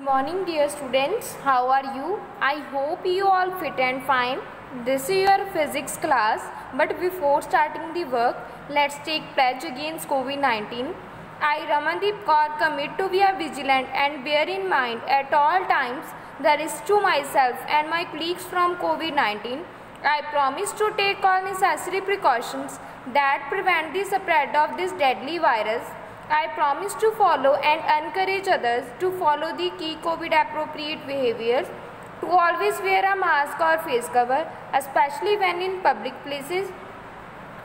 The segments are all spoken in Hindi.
Morning dear students, how are you? I hope you all fit and fine. This is your physics class, but before starting the work, let's take pledge against COVID-19. I, Ramandeep Kaur, commit to be vigilant and bear in mind at all times the risk to myself and my colleagues from COVID-19. I promise to take all necessary precautions that prevent the spread of this deadly virus. I promise to follow and encourage others to follow the key COVID appropriate behaviors, to always wear a mask or face cover, especially when in public places,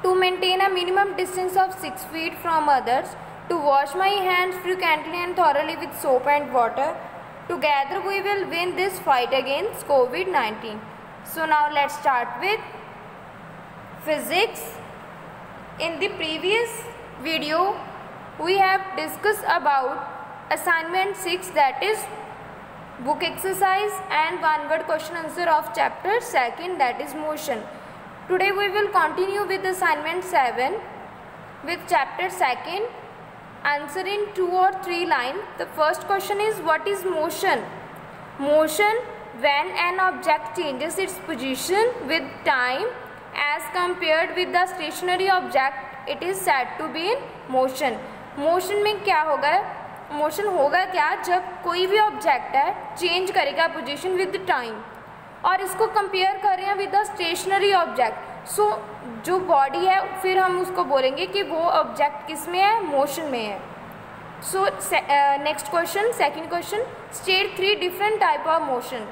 to maintain a minimum distance of 6 feet from others, to wash my hands frequently and thoroughly with soap and water. Together we will win this fight against COVID-19. So now let's start with physics. In the previous video, we have discussed about assignment 6, that is book exercise and one word question answer of chapter 2, that is motion. Today we will continue with assignment 7 with chapter 2, answer in 2 or 3 lines. The first question is, what is motion? Motion, when an object changes its position with time as compared with the stationary object, it is said to be in motion. Motion में क्या होगा, मोशन होगा क्या जब कोई भी ऑब्जेक्ट है चेंज करेगा पोजीशन विद टाइम और इसको कंपेयर करें विद द स्टेशनरी ऑब्जेक्ट. सो जो बॉडी है फिर हम उसको बोलेंगे कि वो ऑब्जेक्ट किस में है, मोशन में है. So next question, second question, state 3 different type of motion.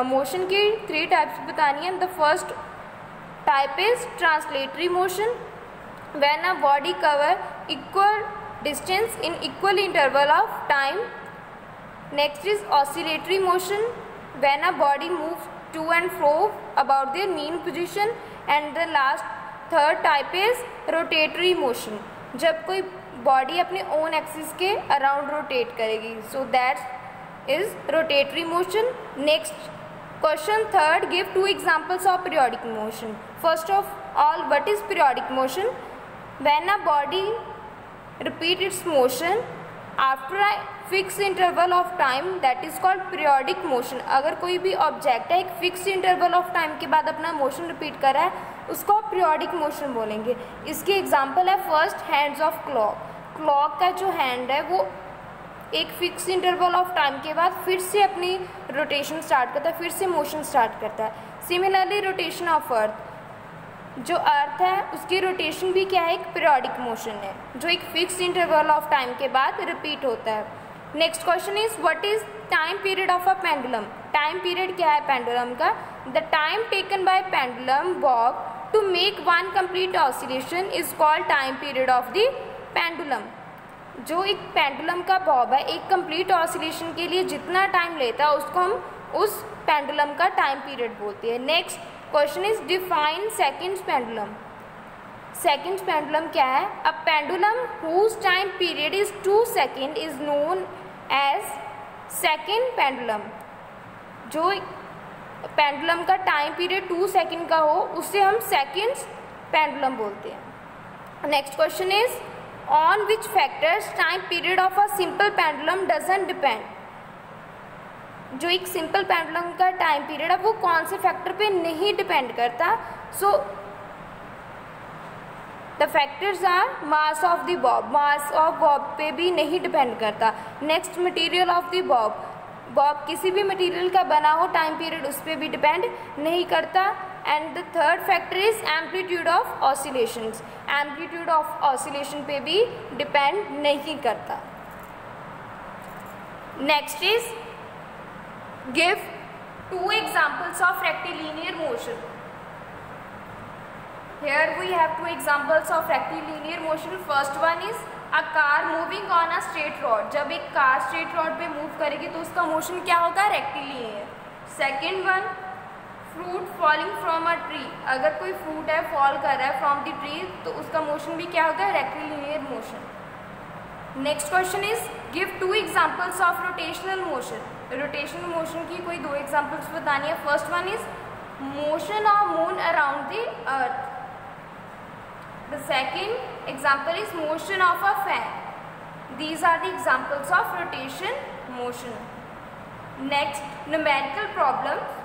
Motion की 3 टाइप्स बतानी है. The first type is translatory motion, when a body cover equal distance in equal interval of time. Next is oscillatory motion, when a body moves to and fro about their mean position. And the last third type is rotatory motion, जब कोई बॉडी अपने ओन एक्सिस के अराउंड रोटेट करेगी. So that is rotatory motion. Next question third, give 2 examples of periodic motion. First of all, what is periodic motion? When a body repeats its motion after a fixed interval of time, that is called periodic motion. अगर कोई भी ऑब्जेक्ट है एक फिक्स इंटरवल ऑफ टाइम के बाद अपना मोशन रिपीट कर रहा है, उसको आप पीरियोडिक मोशन बोलेंगे. इसके एग्जांपल है first, hands of clock. Clock का जो हैंड है वो एक फिक्स इंटरवल ऑफ टाइम के बाद फिर से अपनी रोटेशन स्टार्ट करता है, फिर से मोशन स्टार्ट करता है. सिमिलरली रोटेशन ऑफ अर्थ, जो अर्थ है उसकी रोटेशन भी क्या है, एक पीरियोडिक मोशन है जो एक फिक्स इंटरवल ऑफ टाइम के बाद रिपीट होता है. Next question is, what is time period of a pendulum. Time period क्या है पेंडुलम का? The time taken by pendulum bob to make one complete oscillation is called time period of the pendulum. जो एक पेंडुलम का बॉब है एक कंप्लीट ऑसिलेशन के लिए जितना टाइम लेता है उसको हम उस पेंडुलम का टाइम पीरियड बोलते हैं. Next question is, define seconds pendulum. Seconds pendulum क्या है? A pendulum whose time period is 2 second is known as second pendulum. जो पेंडुलम का टाइम पीरियड 2 सेकंड का हो उसे हम सेकंड्स पेंडुलम बोलते हैं. Next question is, on which factors time period of a simple pendulum doesn't depend. जो एक सिंपल पेंडुलम का टाइम पीरियड है वो कौन से फैक्टर पे नहीं डिपेंड करता? So the factors are mass of the bob. Mass of bob पे भी नहीं डिपेंड करता. Next, material of the bob. Bob किसी भी मटेरियल का बना हो, टाइम पीरियड उस पर भी डिपेंड नहीं करता. And the third factor is amplitude of oscillations. Amplitude of oscillation पे भी डिपेंड नहीं करता. Next is, give 2 examples of rectilinear motion. Here we have 2 examples of rectilinear motion. First one is a car moving on a straight rod. जब एक कार स्ट्रेट रॉड पे मूव करेगी तो उसका मोशन क्या होगा, rectilinear. Second one, fruit falling from a tree. अगर कोई फ्रूट है फॉल कर रहा है फ्रॉम द ट्री तो उसका मोशन भी क्या होगा, rectilinear motion. Next question is, give 2 examples of rotational motion. Rotational motion की कोई 2 एग्जांपल्स बतानी है. First one is motion of moon around the earth. The second example is motion of a fan. These are the examples of rotation motion. Next, numerical problems.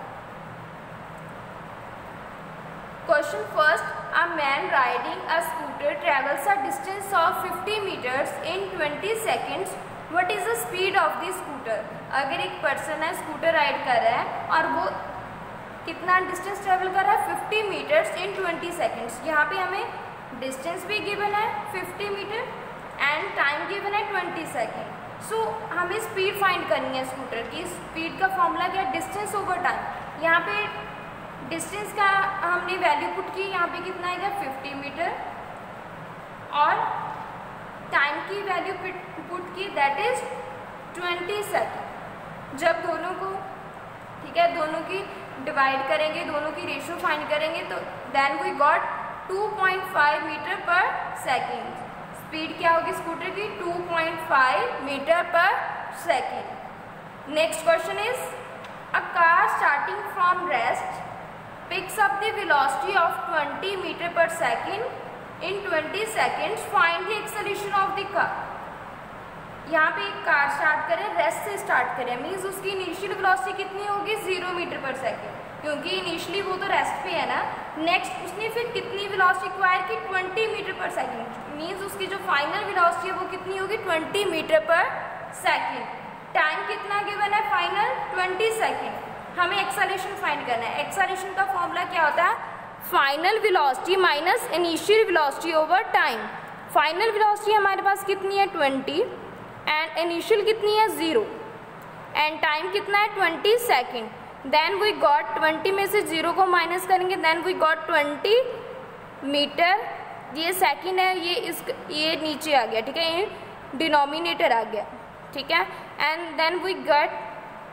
Question first. A man riding a scooter travels a distance of 50 meters in 20 seconds. What is the speed of the scooter? अगर एक पर्सन है स्कूटर राइड कर रहा है और वो कितना डिस्टेंस ट्रेवल कर रहा है 50 मीटर्स इन 20 सेकेंड्स. यहाँ पे हमें डिस्टेंस भी गिवन है 50 मीटर एंड टाइम गिवन है 20 सेकेंड. सो हमें स्पीड फाइंड करनी है स्कूटर की. स्पीड का फॉर्मूला क्या है? Distance over time. यहाँ पे डिस्टेंस का हमने वैल्यू पुट की. यहाँ पे कितना आएगा 50 मीटर और टाइम की वैल्यू पुट की दैट इज 20 सेकेंड. जब दोनों को ठीक है दोनों की डिवाइड करेंगे, दोनों की रेशियो फाइंड करेंगे तो then we got 2.5 metre per second. Speed क्या होगी स्कूटर की? 2.5 metre per second. Next question is a car starting from rest picks up the velocity of 20 meter per second in 20 seconds. Find the acceleration of the car. यहाँ पे एक कार स्टार्ट करें, रेस्ट से स्टार्ट करें, मीन्स उसकी इनिशियल वेलोसिटी कितनी होगी? 0 मीटर पर सेकेंड, क्योंकि इनिशियली वो तो रेस्ट पे है ना. नेक्स्ट उसने फिर कितनी वेलोसिटी एक्वायर की? 20 मीटर पर सेकेंड, मीन्स उसकी जो फाइनल वेलोसिटी है वो कितनी होगी? 20 मीटर पर सेकेंड. टाइम कितना गिवन है? Final 20 second. हमें एक्सेलरेशन फाइंड करना है. एक्सेलरेशन का फॉर्मूला क्या होता है? Final velocity minus initial velocity over time. Final velocity हमारे पास कितनी है? 20 एंड इनिशियल कितनी है? 0 एंड टाइम कितना है? 20 सेकेंड. देन वी गॉट 20 में से 0 को माइनस करेंगे देन वी गॉट 20 मीटर. ये सेकेंड है, ये नीचे आ गया, ठीक है, ये डिनोमिनेटर आ गया, ठीक है. एंड देन वी गॉट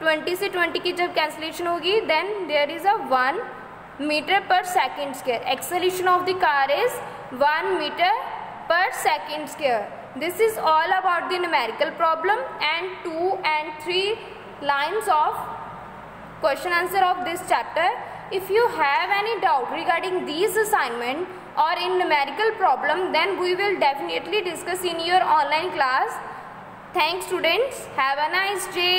20 से 20 की जब कैंसिलेशन होगी then there is a 1 metre per second square. Acceleration of the car is 1 metre per second square. This is all about the numerical problem and 2 and 3 lines of question answer of this chapter. If you have any doubt regarding these assignment or in numerical problem, then we will definitely discuss in your online class. Thanks students. Have a nice day.